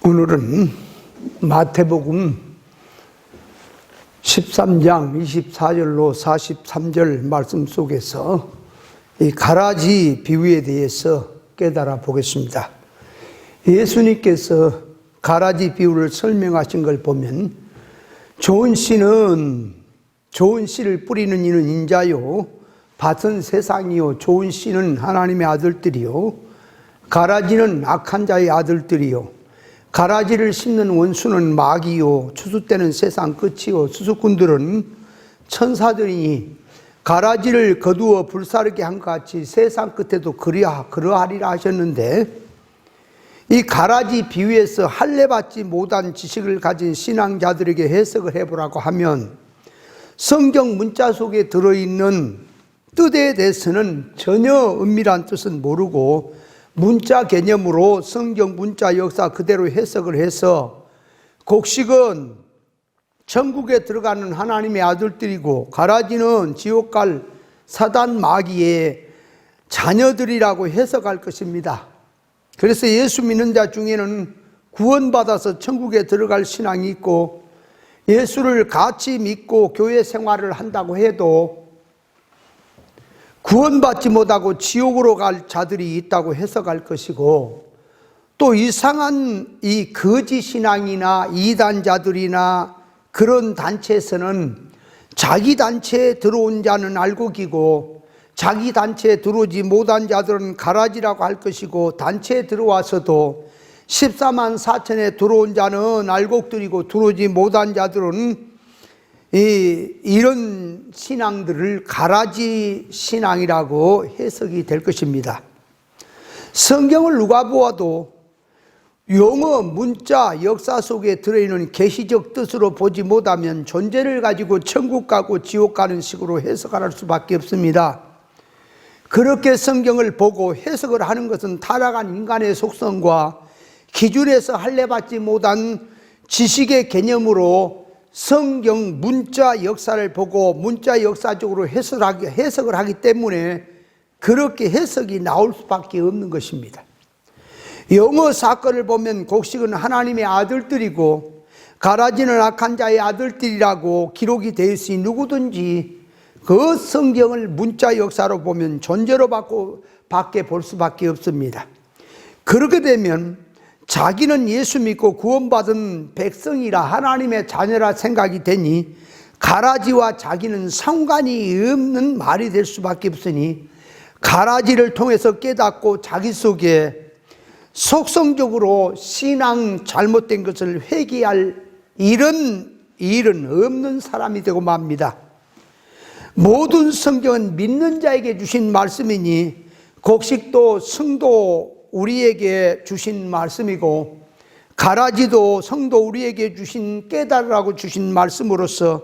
오늘은 마태복음 13장 24절로 43절 말씀 속에서 이 가라지 비유에 대해서 깨달아 보겠습니다. 예수님께서 가라지 비유를 설명하신 걸 보면 좋은 씨는 좋은 씨를 뿌리는 이는 인자요, 밭은 세상이요, 좋은 씨는 하나님의 아들들이요, 가라지는 악한 자의 아들들이요, 가라지를 심는 원수는 마귀요, 추수 때는 세상 끝이요, 수수꾼들은 천사들이니 가라지를 거두어 불사르게 한 것 같이 세상 끝에도 그러하리라 하셨는데, 이 가라지 비유에서 할례받지 못한 지식을 가진 신앙자들에게 해석을 해보라고 하면 성경 문자 속에 들어있는 뜻에 대해서는 전혀 은밀한 뜻은 모르고 문자 개념으로 성경 문자 역사 그대로 해석을 해서 곡식은 천국에 들어가는 하나님의 아들들이고 가라지는 지옥 갈 사단 마귀의 자녀들이라고 해석할 것입니다. 그래서 예수 믿는 자 중에는 구원받아서 천국에 들어갈 신앙이 있고 예수를 같이 믿고 교회 생활을 한다고 해도 구원받지 못하고 지옥으로 갈 자들이 있다고 해석할 것이고, 또 이상한 이 거짓 신앙이나 이단자들이나 그런 단체에서는 자기 단체에 들어온 자는 알곡이고 자기 단체에 들어오지 못한 자들은 가라지라고 할 것이고, 단체에 들어와서도 14만 4천에 들어온 자는 알곡들이고 들어오지 못한 자들은 이런 신앙들을 가라지 신앙이라고 해석이 될 것입니다. 성경을 누가 보아도 용어, 문자, 역사 속에 들어있는 계시적 뜻으로 보지 못하면 존재를 가지고 천국 가고 지옥 가는 식으로 해석할 수밖에 없습니다. 그렇게 성경을 보고 해석을 하는 것은 타락한 인간의 속성과 기준에서 할례받지 못한 지식의 개념으로 성경 문자 역사를 보고 문자 역사적으로 해석을 하기 때문에 그렇게 해석이 나올 수밖에 없는 것입니다. 영어 사건을 보면 곡식은 하나님의 아들들이고 가라지는 악한 자의 아들들이라고 기록이 되어 있으니 누구든지 그 성경을 문자 역사로 보면 존재로 밖에 볼 수밖에 없습니다. 그렇게 되면 자기는 예수 믿고 구원받은 백성이라 하나님의 자녀라 생각이 되니 가라지와 자기는 상관이 없는 말이 될 수밖에 없으니 가라지를 통해서 깨닫고 자기 속에 속성적으로 신앙 잘못된 것을 회개할 이런 일은 없는 사람이 되고 맙니다. 모든 성경은 믿는 자에게 주신 말씀이니 곡식도 성도 우리에게 주신 말씀이고 가라지도 성도 우리에게 주신 깨달으라고 주신 말씀으로서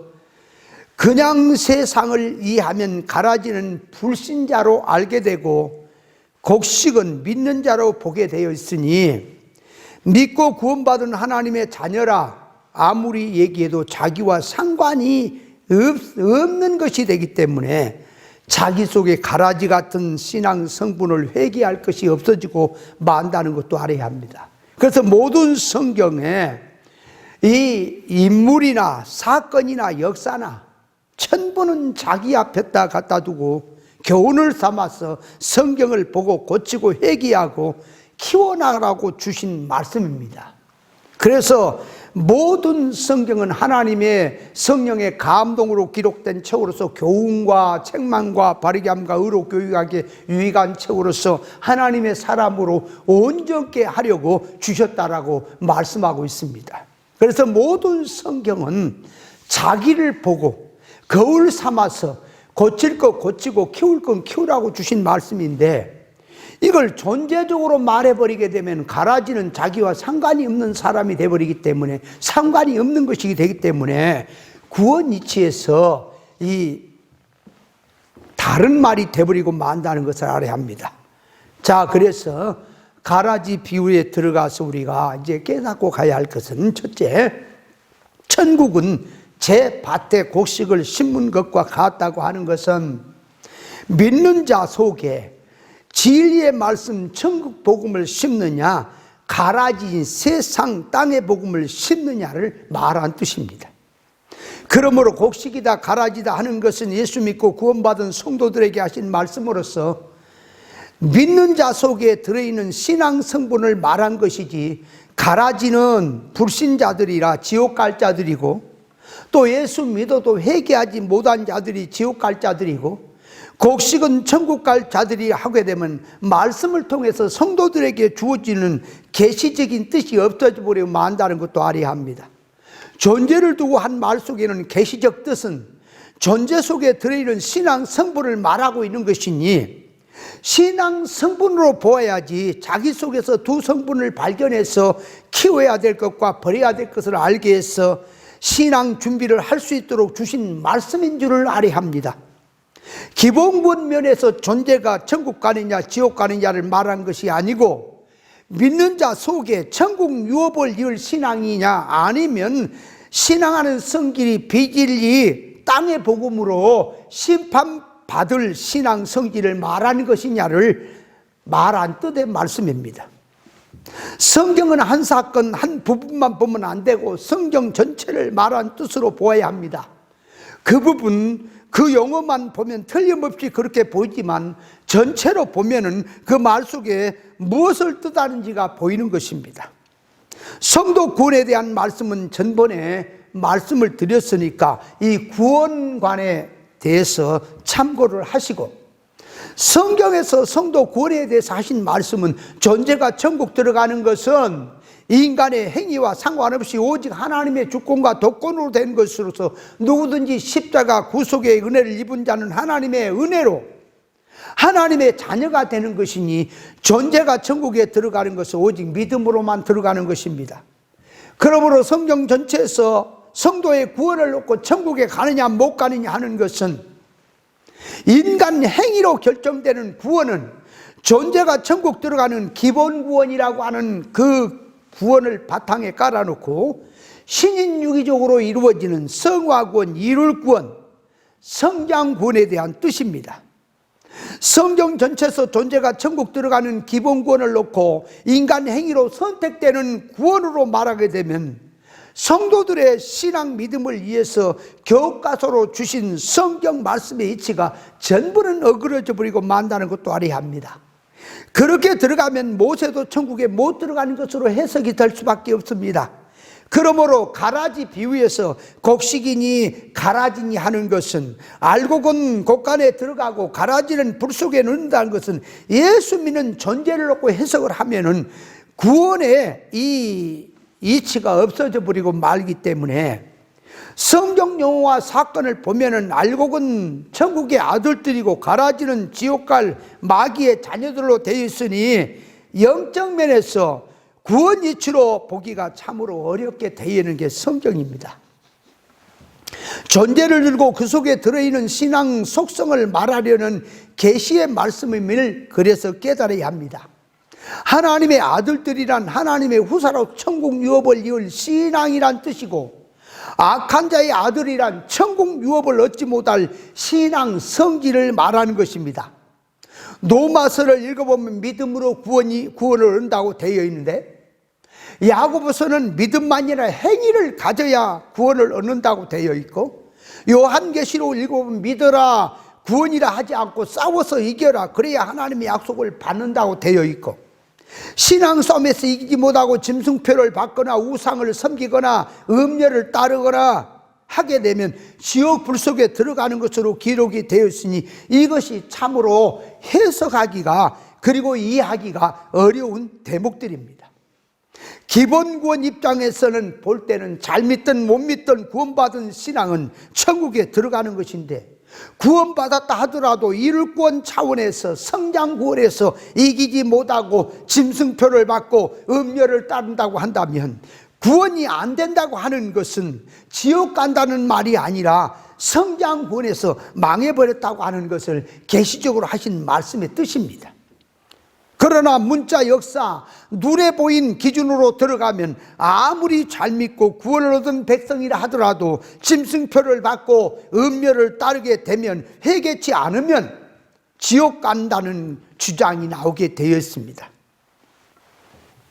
그냥 세상을 이해하면 가라지는 불신자로 알게 되고 곡식은 믿는 자로 보게 되어 있으니 믿고 구원받은 하나님의 자녀라 아무리 얘기해도 자기와 상관이 없는 것이 되기 때문에 자기 속에 가라지 같은 신앙 성분을 회개할 것이 없어지고 만다는 것도 알아야 합니다. 그래서 모든 성경에 이 인물이나 사건이나 역사나 천부는 자기 앞에다 갖다 두고 교훈을 삼아서 성경을 보고 고치고 회개하고 키워나가라고 주신 말씀입니다. 그래서 모든 성경은 하나님의 성령의 감동으로 기록된 책으로서 교훈과 책망과 바르게 함과 의로 교육하기에 유익한 책으로서 하나님의 사람으로 온전케 하려고 주셨다라고 말씀하고 있습니다. 그래서 모든 성경은 자기를 보고 거울 삼아서 고칠 것 고치고 키울 건 키우라고 주신 말씀인데, 이걸 존재적으로 말해버리게 되면 가라지는 자기와 상관이 없는 사람이 되어버리기 때문에 상관이 없는 것이 되기 때문에 구원 이치에서 이 다른 말이 되어버리고 만다는 것을 알아야 합니다. 자, 그래서 가라지 비유에 들어가서 우리가 이제 깨닫고 가야 할 것은, 첫째, 천국은 제 밭에 곡식을 심은 것과 같다고 하는 것은 믿는 자 속에 진리의 말씀 천국 복음을 심느냐 가라지인 세상 땅의 복음을 심느냐를 말한 뜻입니다. 그러므로 곡식이다 가라지다 하는 것은 예수 믿고 구원받은 성도들에게 하신 말씀으로서 믿는 자 속에 들어있는 신앙 성분을 말한 것이지, 가라지는 불신자들이라 지옥 갈 자들이고, 또 예수 믿어도 회개하지 못한 자들이 지옥 갈 자들이고, 곡식은 천국 갈 자들이 하게 되면 말씀을 통해서 성도들에게 주어지는 계시적인 뜻이 없어져 버리고 만다는 것도 알아야 합니다. 존재를 두고 한 말 속에는 계시적 뜻은 존재 속에 들어있는 신앙 성분을 말하고 있는 것이니, 신앙 성분으로 보아야지 자기 속에서 두 성분을 발견해서 키워야 될 것과 버려야 될 것을 알게 해서 신앙 준비를 할 수 있도록 주신 말씀인 줄을 알아야 합니다. 기본권 면에서 존재가 천국 가느냐 지옥 가느냐를 말한 것이 아니고, 믿는 자 속에 천국 유업을 이을 신앙이냐 아니면 신앙하는 성질이 비진리 땅의 복음으로 심판받을 신앙 성질을 말하는 것이냐를 말한 뜻의 말씀입니다. 성경은 한 사건 한 부분만 보면 안 되고 성경 전체를 말한 뜻으로 보아야 합니다. 그 부분, 그 용어만 보면 틀림없이 그렇게 보이지만 전체로 보면은 그 말 속에 무엇을 뜻하는지가 보이는 것입니다. 성도 구원에 대한 말씀은 전번에 말씀을 드렸으니까 이 구원관에 대해서 참고를 하시고, 성경에서 성도 구원에 대해서 하신 말씀은 존재가 천국 들어가는 것은 인간의 행위와 상관없이 오직 하나님의 주권과 독권으로 된 것으로서 누구든지 십자가 구속의 은혜를 입은 자는 하나님의 은혜로 하나님의 자녀가 되는 것이니, 존재가 천국에 들어가는 것은 오직 믿음으로만 들어가는 것입니다. 그러므로 성경 전체에서 성도의 구원을 놓고 천국에 가느냐 못 가느냐 하는 것은, 인간 행위로 결정되는 구원은 존재가 천국 들어가는 기본 구원이라고 하는 그 구원을 바탕에 깔아놓고 신인유기적으로 이루어지는 성화구원, 이룰구원, 성장구원에 대한 뜻입니다. 성경 전체에서 존재가 천국 들어가는 기본 구원을 놓고 인간 행위로 선택되는 구원으로 말하게 되면 성도들의 신앙 믿음을 위해서 교과서로 주신 성경 말씀의 이치가 전부는 어그러져 버리고 만다는 것도 알아야 합니다. 그렇게 들어가면 모세도 천국에 못 들어가는 것으로 해석이 될 수밖에 없습니다. 그러므로 가라지 비유에서 곡식이니 가라지니 하는 것은, 알곡은 곡간에 들어가고 가라지는 불 속에 넣는다는 것은 예수 믿는 존재를 놓고 해석을 하면은 구원의 이 이치가 없어져 버리고 말기 때문에, 성경 용어와 사건을 보면은 알곡은 천국의 아들들이고 가라지는 지옥 갈 마귀의 자녀들로 되어 있으니 영적 면에서 구원 이치로 보기가 참으로 어렵게 되어 있는 게 성경입니다. 존재를 들고 그 속에 들어있는 신앙 속성을 말하려는 계시의 말씀임을 그래서 깨달아야 합니다. 하나님의 아들들이란 하나님의 후사로 천국 유업을 이을 신앙이란 뜻이고, 악한 자의 아들이란 천국 유업을 얻지 못할 신앙 성질을 말하는 것입니다. 로마서를 읽어보면 믿음으로 구원을 얻는다고 되어 있는데, 야고보서는 믿음만이 아니라 행위를 가져야 구원을 얻는다고 되어 있고, 요한계시록 읽어보면 믿어라 구원이라 하지 않고 싸워서 이겨라 그래야 하나님의 약속을 받는다고 되어 있고, 신앙 싸움에서 이기지 못하고 짐승표를 받거나 우상을 섬기거나 음녀를 따르거나 하게 되면 지옥 불 속에 들어가는 것으로 기록이 되어 있으니 이것이 참으로 해석하기가 그리고 이해하기가 어려운 대목들입니다. 기본 구원 입장에서는 볼 때는 잘 믿든 못 믿든 구원받은 신앙은 천국에 들어가는 것인데, 구원받았다 하더라도 이룰구원 차원에서 성장구원에서 이기지 못하고 짐승표를 받고 음녀를 따른다고 한다면, 구원이 안 된다고 하는 것은 지옥 간다는 말이 아니라 성장구원에서 망해버렸다고 하는 것을 계시적으로 하신 말씀의 뜻입니다. 그러나 문자 역사 눈에 보인 기준으로 들어가면 아무리 잘 믿고 구원을 얻은 백성이라 하더라도 짐승표를 받고 음녀를 따르게 되면, 회개치 않으면 지옥 간다는 주장이 나오게 되어 있습니다.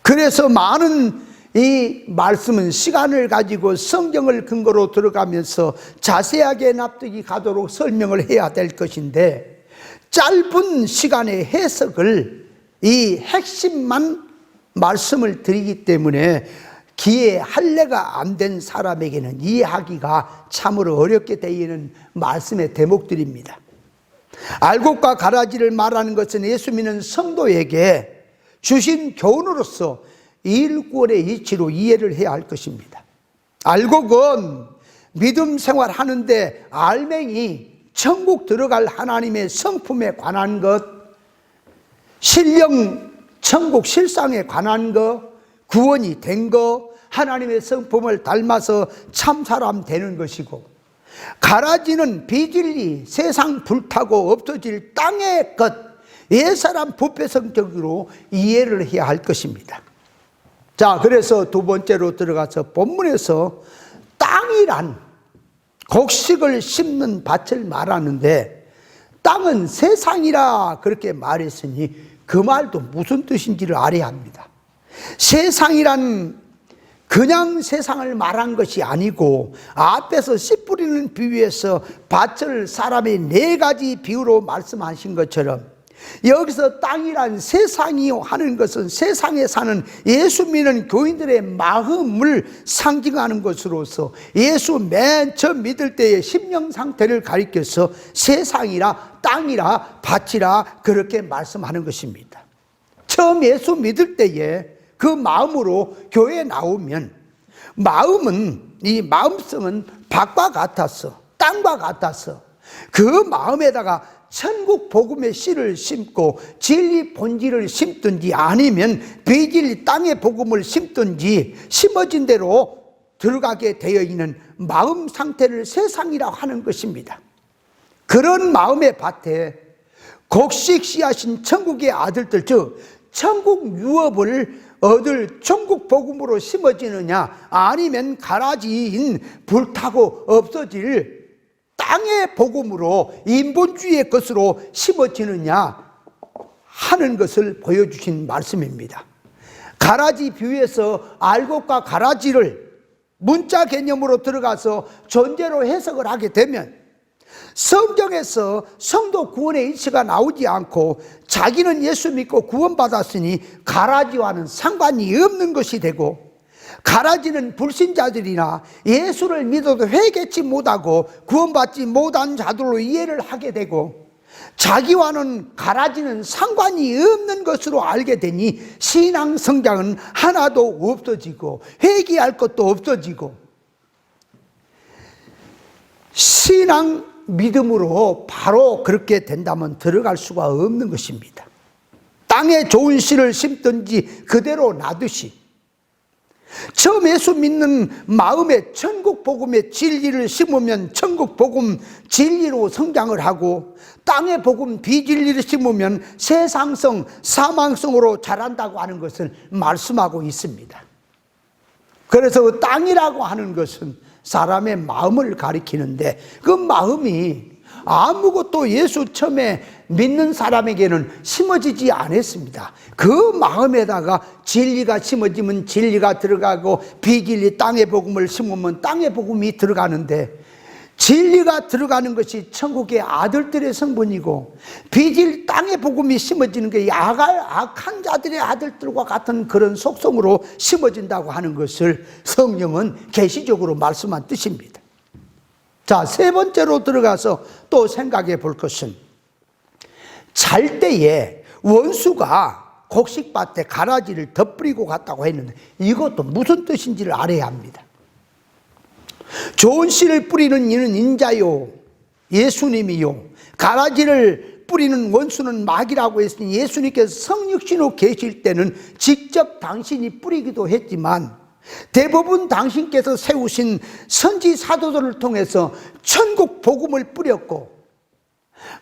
그래서 많은 이 말씀은 시간을 가지고 성경을 근거로 들어가면서 자세하게 납득이 가도록 설명을 해야 될 것인데, 짧은 시간의 해석을 이 핵심만 말씀을 드리기 때문에 귀에 할례가 안 된 사람에게는 이해하기가 참으로 어렵게 되는 말씀의 대목들입니다. 알곡과 가라지를 말하는 것은 예수 믿는 성도에게 주신 교훈으로서 일권의 이치로 이해를 해야 할 것입니다. 알곡은 믿음 생활하는데 알맹이 천국 들어갈 하나님의 성품에 관한 것, 신령 천국 실상에 관한 것, 구원이 된 것, 하나님의 성품을 닮아서 참사람 되는 것이고, 가라지는 비진리, 세상 불타고 없어질 땅의 것, 옛사람 부패 성격으로 이해를 해야 할 것입니다. 자, 그래서 두 번째로 들어가서 본문에서 땅이란 곡식을 심는 밭을 말하는데, 땅은 세상이라 그렇게 말했으니 그 말도 무슨 뜻인지를 알아야 합니다. 세상이란 그냥 세상을 말한 것이 아니고, 앞에서 씨 뿌리는 비유에서 밭을 사람의 네 가지 비유로 말씀하신 것처럼, 여기서 땅이란 세상이요 하는 것은 세상에 사는 예수 믿는 교인들의 마음을 상징하는 것으로서, 예수 맨 처음 믿을 때의 심령 상태를 가리켜서 세상이라 땅이라 밭이라 그렇게 말씀하는 것입니다. 처음 예수 믿을 때에 그 마음으로 교회에 나오면, 마음은, 이 마음성은 밭과 같아서, 땅과 같아서 그 마음에다가 천국 복음의 씨를 심고 진리 본질을 심든지, 아니면 비진리 땅의 복음을 심든지 심어진 대로 들어가게 되어 있는 마음 상태를 세상이라고 하는 것입니다. 그런 마음의 밭에 곡식 씨앗인 천국의 아들들, 즉 천국 유업을 얻을 천국 복음으로 심어지느냐, 아니면 가라지인 불타고 없어질 땅의 복음으로 인본주의의 것으로 심어지느냐 하는 것을 보여주신 말씀입니다. 가라지 비유에서 알곡과 가라지를 문자 개념으로 들어가서 존재로 해석을 하게 되면, 성경에서 성도 구원의 이치가 나오지 않고 자기는 예수 믿고 구원받았으니 가라지와는 상관이 없는 것이 되고, 가라지는 불신자들이나 예수를 믿어도 회개치 못하고 구원받지 못한 자들로 이해를 하게 되고, 자기와는 가라지는 상관이 없는 것으로 알게 되니 신앙 성장은 하나도 없어지고 회개할 것도 없어지고, 신앙 믿음으로 바로 그렇게 된다면 들어갈 수가 없는 것입니다. 땅에 좋은 씨를 심든지 그대로 놔두시, 처음 예수 믿는 마음에 천국 복음의 진리를 심으면 천국 복음 진리로 성장을 하고, 땅의 복음 비진리를 심으면 세상성 사망성으로 자란다고 하는 것을 말씀하고 있습니다. 그래서 땅이라고 하는 것은 사람의 마음을 가리키는데, 그 마음이 아무것도 예수 처음에 믿는 사람에게는 심어지지 않았습니다. 그 마음에다가 진리가 심어지면 진리가 들어가고, 비진리 땅의 복음을 심으면 땅의 복음이 들어가는데, 진리가 들어가는 것이 천국의 아들들의 성분이고, 비진리 땅의 복음이 심어지는 게 악한 자들의 아들들과 같은 그런 속성으로 심어진다고 하는 것을 성령은 계시적으로 말씀한 뜻입니다. 자, 세 번째로 들어가서 또 생각해 볼 것은, 잘 때에 원수가 곡식밭에 가라지를 덧뿌리고 갔다고 했는데, 이것도 무슨 뜻인지를 알아야 합니다. 좋은 씨를 뿌리는 이는 인자요 예수님이요, 가라지를 뿌리는 원수는 마귀라고 했으니, 예수님께서 성육신으로 계실 때는 직접 당신이 뿌리기도 했지만, 대부분 당신께서 세우신 선지 사도들을 통해서 천국 복음을 뿌렸고,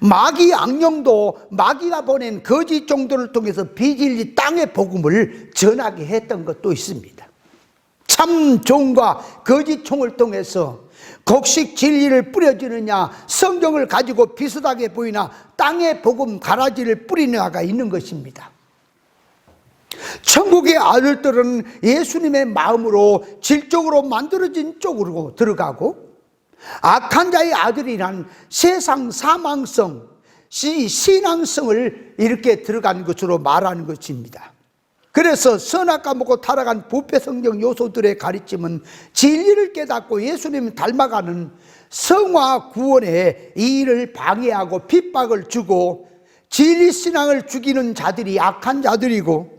마귀 악령도 마귀가 보낸 거짓 종들을 통해서 비진리 땅의 복음을 전하게 했던 것도 있습니다. 참 종과 거짓 총을 통해서 곡식 진리를 뿌려주느냐, 성경을 가지고 비슷하게 보이나 땅의 복음 가라지를 뿌리느냐가 있는 것입니다. 천국의 아들들은 예수님의 마음으로 질적으로 만들어진 쪽으로 들어가고, 악한 자의 아들이란 세상 사망성, 신앙성을 이렇게 들어간 것으로 말하는 것입니다. 그래서 선악과 먹고 타락한 부패 성경 요소들의 가르침은 진리를 깨닫고 예수님을 닮아가는 성화 구원에 이 일을 방해하고 핍박을 주고, 진리 신앙을 죽이는 자들이 악한 자들이고,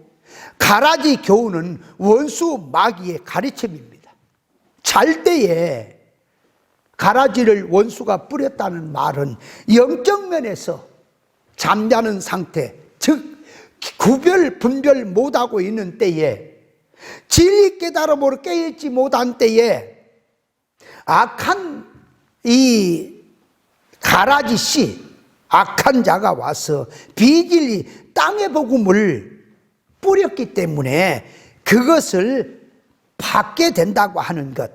가라지 교훈은 원수 마귀의 가르침입니다. 잘 때에 가라지를 원수가 뿌렸다는 말은 영적 면에서 잠자는 상태, 즉 구별 분별 못하고 있는 때에, 진리 깨달음으로 깨있지 못한 때에 악한 이 가라지 씨, 악한 자가 와서 비진리 땅의 복음을 뿌렸기 때문에 그것을 받게 된다고 하는 것.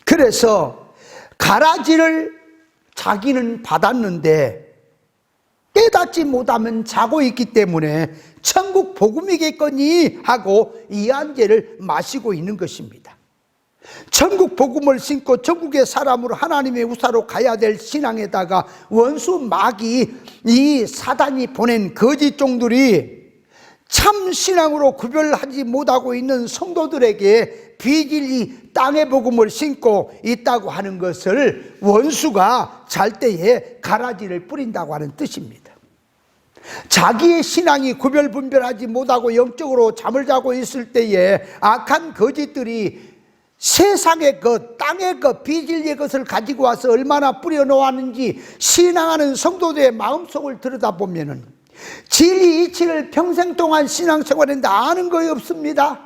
그래서 가라지를 자기는 받았는데 깨닫지 못하면 자고 있기 때문에 천국 복음이겠거니 하고 이한제를 마시고 있는 것입니다. 천국 복음을 신고 천국의 사람으로 하나님의 우사로 가야 될 신앙에다가 원수 마귀, 이 사단이 보낸 거짓 종들이 참 신앙으로 구별하지 못하고 있는 성도들에게 비진리 땅의 복음을 신고 있다고 하는 것을 원수가 잘 때에 가라지를 뿌린다고 하는 뜻입니다. 자기의 신앙이 구별 분별하지 못하고 영적으로 잠을 자고 있을 때에 악한 거짓들이 세상의 것, 땅의 것, 비진리의 것을 가지고 와서 얼마나 뿌려놓았는지 신앙하는 성도들의 마음속을 들여다보면은 진리 이치를 평생 동안 신앙생활했는데 아는 것이 없습니다.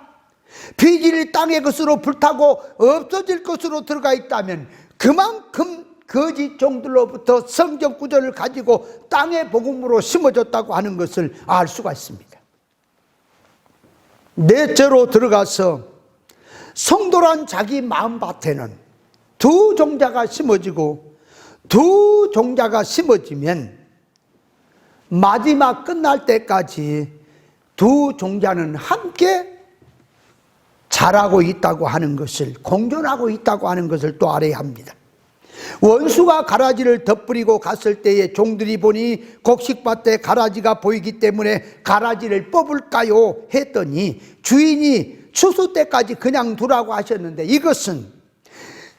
비진리 땅의 것으로 불타고 없어질 것으로 들어가 있다면 그만큼 거짓 종들로부터 성경 구절을 가지고 땅의 복음으로 심어졌다고 하는 것을 알 수가 있습니다. 넷째로 들어가서 성도란 자기 마음밭에는 두 종자가 심어지고, 두 종자가 심어지면 마지막 끝날 때까지 두 종자는 함께 자라고 있다고 하는 것을, 공존하고 있다고 하는 것을 또 알아야 합니다. 원수가 가라지를 덧뿌리고 갔을 때에 종들이 보니 곡식밭에 가라지가 보이기 때문에 가라지를 뽑을까요 했더니 주인이 추수 때까지 그냥 두라고 하셨는데, 이것은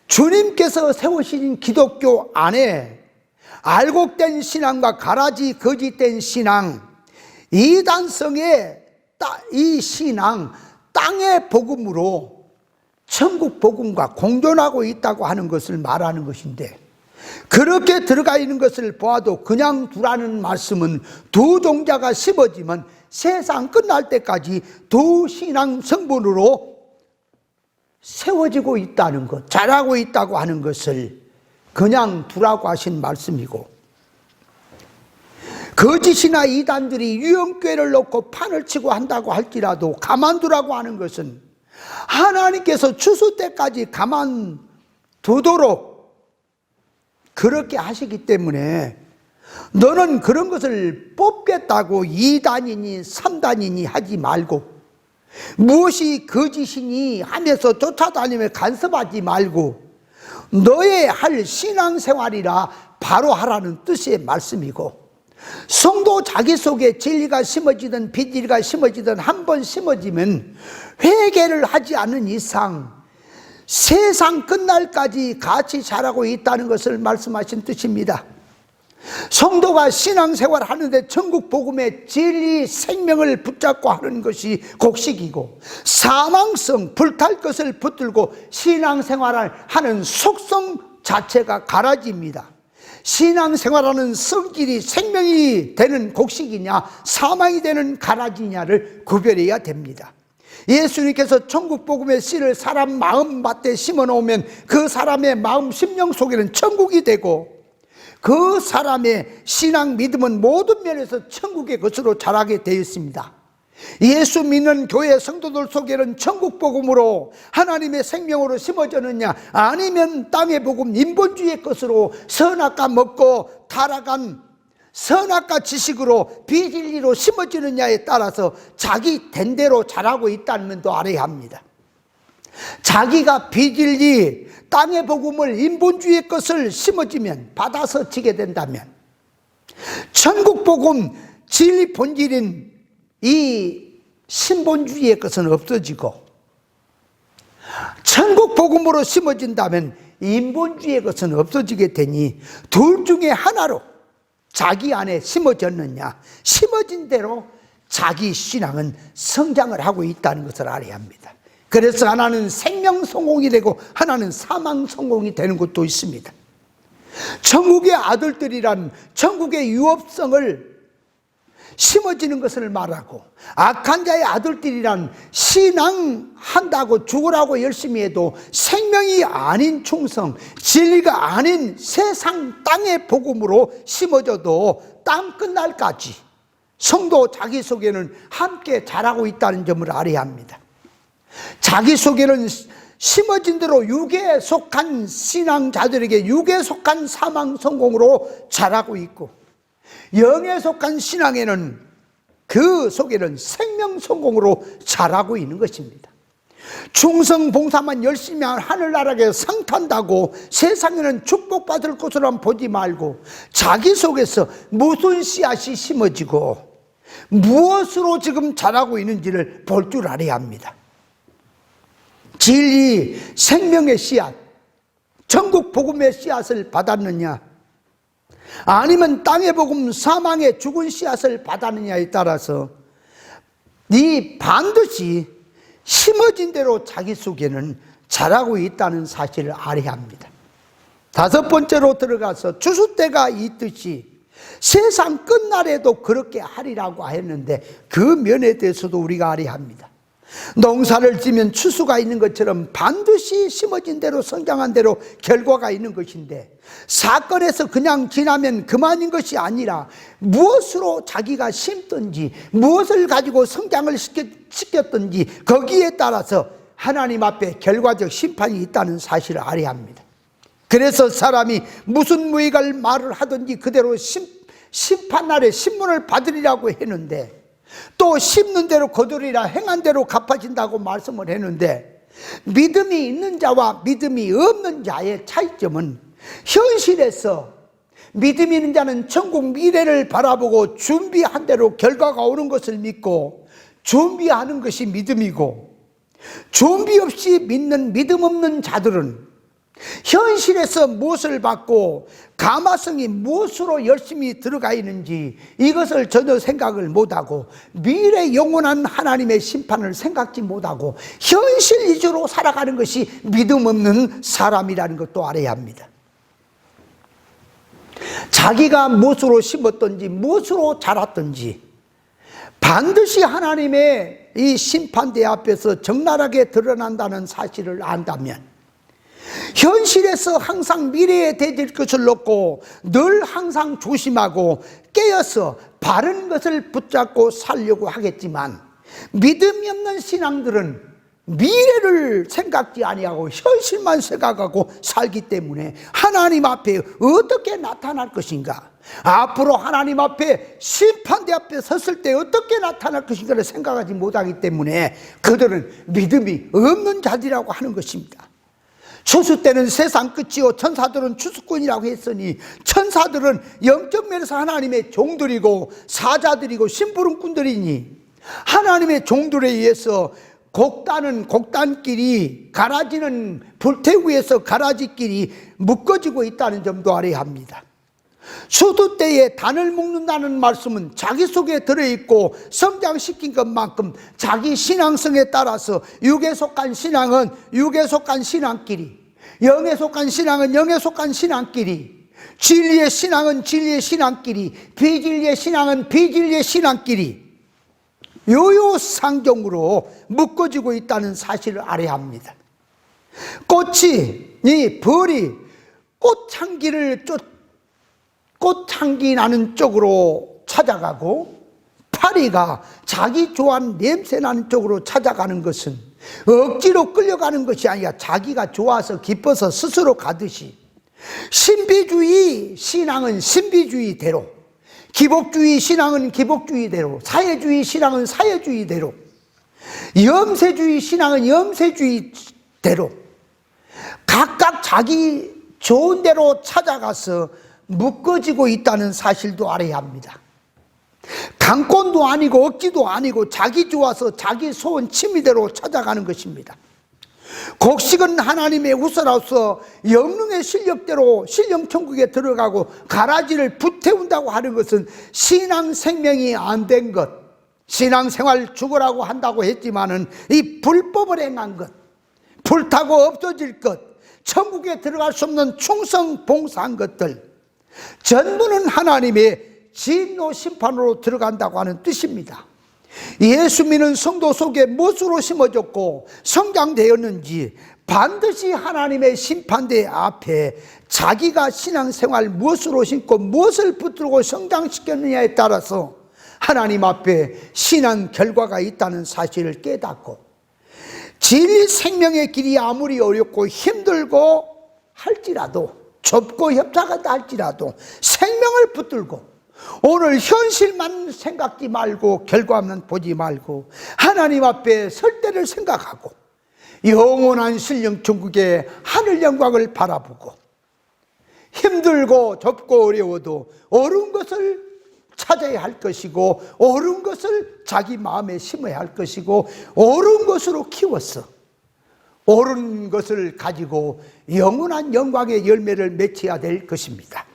주님께서 세우신 기독교 안에 알곡된 신앙과 가라지 거짓된 신앙, 이단성의 이 신앙, 땅의 복음으로 천국 복음과 공존하고 있다고 하는 것을 말하는 것인데, 그렇게 들어가 있는 것을 보아도 그냥 두라는 말씀은 두 종자가 심어지면 세상 끝날 때까지 두 신앙 성분으로 세워지고 있다는 것, 자라고 있다고 하는 것을 그냥 두라고 하신 말씀이고, 거짓이나 이단들이 유형궤를 놓고 판을 치고 한다고 할지라도 가만두라고 하는 것은 하나님께서 추수 때까지 가만두도록 그렇게 하시기 때문에 너는 그런 것을 뽑겠다고 2단이니 3단이니 하지 말고, 무엇이 거짓이니 하면서 쫓아다니며 간섭하지 말고 너의 할 신앙생활이라 바로 하라는 뜻의 말씀이고, 성도 자기 속에 진리가 심어지든 비진리가 심어지든 한 번 심어지면 회개를 하지 않는 이상 세상 끝날까지 같이 자라고 있다는 것을 말씀하신 뜻입니다. 성도가 신앙생활 하는데 천국 복음의 진리 생명을 붙잡고 하는 것이 곡식이고, 사망성 불탈 것을 붙들고 신앙생활을 하는 속성 자체가 가라지입니다. 신앙생활하는 성질이 생명이 되는 곡식이냐 사망이 되는 가라지냐를 구별해야 됩니다. 예수님께서 천국 복음의 씨를 사람 마음밭에 심어놓으면 그 사람의 마음 심령 속에는 천국이 되고, 그 사람의 신앙 믿음은 모든 면에서 천국의 것으로 자라게 되어 있습니다. 예수 믿는 교회 성도들 속에는 천국 복음으로 하나님의 생명으로 심어졌느냐, 아니면 땅의 복음 인본주의의 것으로 선악과 먹고 타락한 선악과 지식으로 비진리로 심어지느냐에 따라서 자기 된 대로 자라고 있다는 면도 알아야 합니다. 자기가 비진리 땅의 복음을 인본주의의 것을 심어지면 받아서 지게 된다면 천국 복음 진리 본질인 이 신본주의의 것은 없어지고 천국 복음으로 심어진다면 인본주의의 것은 없어지게 되니 둘 중에 하나로 자기 안에 심어졌느냐, 심어진 대로 자기 신앙은 성장을 하고 있다는 것을 알아야 합니다. 그래서 하나는 생명 성공이 되고 하나는 사망 성공이 되는 것도 있습니다. 천국의 아들들이란 천국의 유업성을 심어지는 것을 말하고, 악한 자의 아들들이란 신앙한다고 죽으라고 열심히 해도 생명이 아닌 충성, 진리가 아닌 세상 땅의 복음으로 심어져도 땅 끝날까지 성도 자기 속에는 함께 자라고 있다는 점을 알아야 합니다. 자기 속에는 심어진 대로 육에 속한 신앙자들에게 육에 속한 사망 성공으로 자라고 있고, 영에 속한 신앙에는 그 속에는 생명 성공으로 자라고 있는 것입니다. 충성 봉사만 열심히 하면 하늘나라에 상 탄다고 세상에는 축복받을 것으로만 보지 말고 자기 속에서 무슨 씨앗이 심어지고 무엇으로 지금 자라고 있는지를 볼 줄 알아야 합니다. 진리, 생명의 씨앗, 천국 복음의 씨앗을 받았느냐, 아니면 땅의 복음, 사망의 죽은 씨앗을 받았느냐에 따라서 이 반드시 심어진 대로 자기 속에는 자라고 있다는 사실을 알아야 합니다. 다섯 번째로 들어가서 추수 때가 있듯이 세상 끝날에도 그렇게 하리라고 했는데 그 면에 대해서도 우리가 알아야 합니다. 농사를 지면 추수가 있는 것처럼 반드시 심어진 대로 성장한 대로 결과가 있는 것인데, 사건에서 그냥 지나면 그만인 것이 아니라 무엇으로 자기가 심든지 무엇을 가지고 성장을 시켰든지 거기에 따라서 하나님 앞에 결과적 심판이 있다는 사실을 알아야 합니다. 그래서 사람이 무슨 무익할 말을 하든지 그대로 심판날에 신문을 받으리라고 했는데, 또 심는 대로 거두리라, 행한 대로 갚아진다고 말씀을 했는데, 믿음이 있는 자와 믿음이 없는 자의 차이점은 현실에서 믿음이 있는 자는 천국 미래를 바라보고 준비한 대로 결과가 오는 것을 믿고 준비하는 것이 믿음이고, 준비 없이 믿는 믿음 없는 자들은 현실에서 무엇을 받고 가마성이 무엇으로 열심히 들어가 있는지 이것을 전혀 생각을 못하고 미래 영원한 하나님의 심판을 생각지 못하고 현실 위주로 살아가는 것이 믿음 없는 사람이라는 것도 알아야 합니다. 자기가 무엇으로 심었든지 무엇으로 자랐든지 반드시 하나님의 이 심판대 앞에서 적나라하게 드러난다는 사실을 안다면, 현실에서 항상 미래에 대질 것을 놓고 늘 항상 조심하고 깨어서 바른 것을 붙잡고 살려고 하겠지만, 믿음이 없는 신앙들은 미래를 생각지 아니하고 현실만 생각하고 살기 때문에 하나님 앞에 어떻게 나타날 것인가, 앞으로 하나님 앞에 심판대 앞에 섰을 때 어떻게 나타날 것인가를 생각하지 못하기 때문에 그들은 믿음이 없는 자들이라고 하는 것입니다. 추수 때는 세상 끝이요 천사들은 추수꾼이라고 했으니, 천사들은 영적 면에서 하나님의 종들이고 사자들이고 심부름꾼들이니 하나님의 종들에 의해서 곡단은 곡단끼리, 가라지는 불태우에서 가라지끼리 묶어지고 있다는 점도 알아야 합니다. 추수 때에 단을 묶는다는 말씀은 자기 속에 들어있고 성장시킨 것만큼 자기 신앙성에 따라서 육에 속한 신앙은 육에 속한 신앙끼리, 영에 속한 신앙은 영에 속한 신앙끼리, 진리의 신앙은 진리의 신앙끼리, 비진리의 신앙은 비진리의 신앙끼리 요요상종으로 묶어지고 있다는 사실을 알아야 합니다. 꽃이, 이 벌이 꽃향기 나는 쪽으로 찾아가고 파리가 자기 좋아하는 냄새 나는 쪽으로 찾아가는 것은 억지로 끌려가는 것이 아니라 자기가 좋아서 기뻐서 스스로 가듯이, 신비주의 신앙은 신비주의대로, 기복주의 신앙은 기복주의대로, 사회주의 신앙은 사회주의대로, 염세주의 신앙은 염세주의대로 각각 자기 좋은 대로 찾아가서 묶어지고 있다는 사실도 알아야 합니다. 강권도 아니고 억지도 아니고 자기 좋아서 자기 소원 취미대로 찾아가는 것입니다. 곡식은 하나님의 우서로서 영능의 실력대로 신령천국에 들어가고 가라지를 불태운다고 하는 것은 신앙 생명이 안 된 것, 신앙생활 죽으라고 한다고 했지만은 이 불법을 행한 것, 불타고 없어질 것, 천국에 들어갈 수 없는 충성 봉사한 것들 전부는 하나님의 진노 심판으로 들어간다고 하는 뜻입니다. 예수 믿는 성도 속에 무엇으로 심어졌고 성장되었는지 반드시 하나님의 심판대 앞에 자기가 신앙생활 무엇으로 심고 무엇을 붙들고 성장시켰느냐에 따라서 하나님 앞에 신앙 결과가 있다는 사실을 깨닫고, 진리 생명의 길이 아무리 어렵고 힘들고 할지라도, 좁고 협착하다 할지라도 생명을 붙들고 오늘 현실만 생각지 말고 결과만 보지 말고 하나님 앞에 설 때를 생각하고 영원한 신령천국의 하늘 영광을 바라보고, 힘들고 좁고 어려워도 옳은 것을 찾아야 할 것이고 옳은 것을 자기 마음에 심어야 할 것이고 옳은 것으로 키워서 옳은 것을 가지고 영원한 영광의 열매를 맺어야 될 것입니다.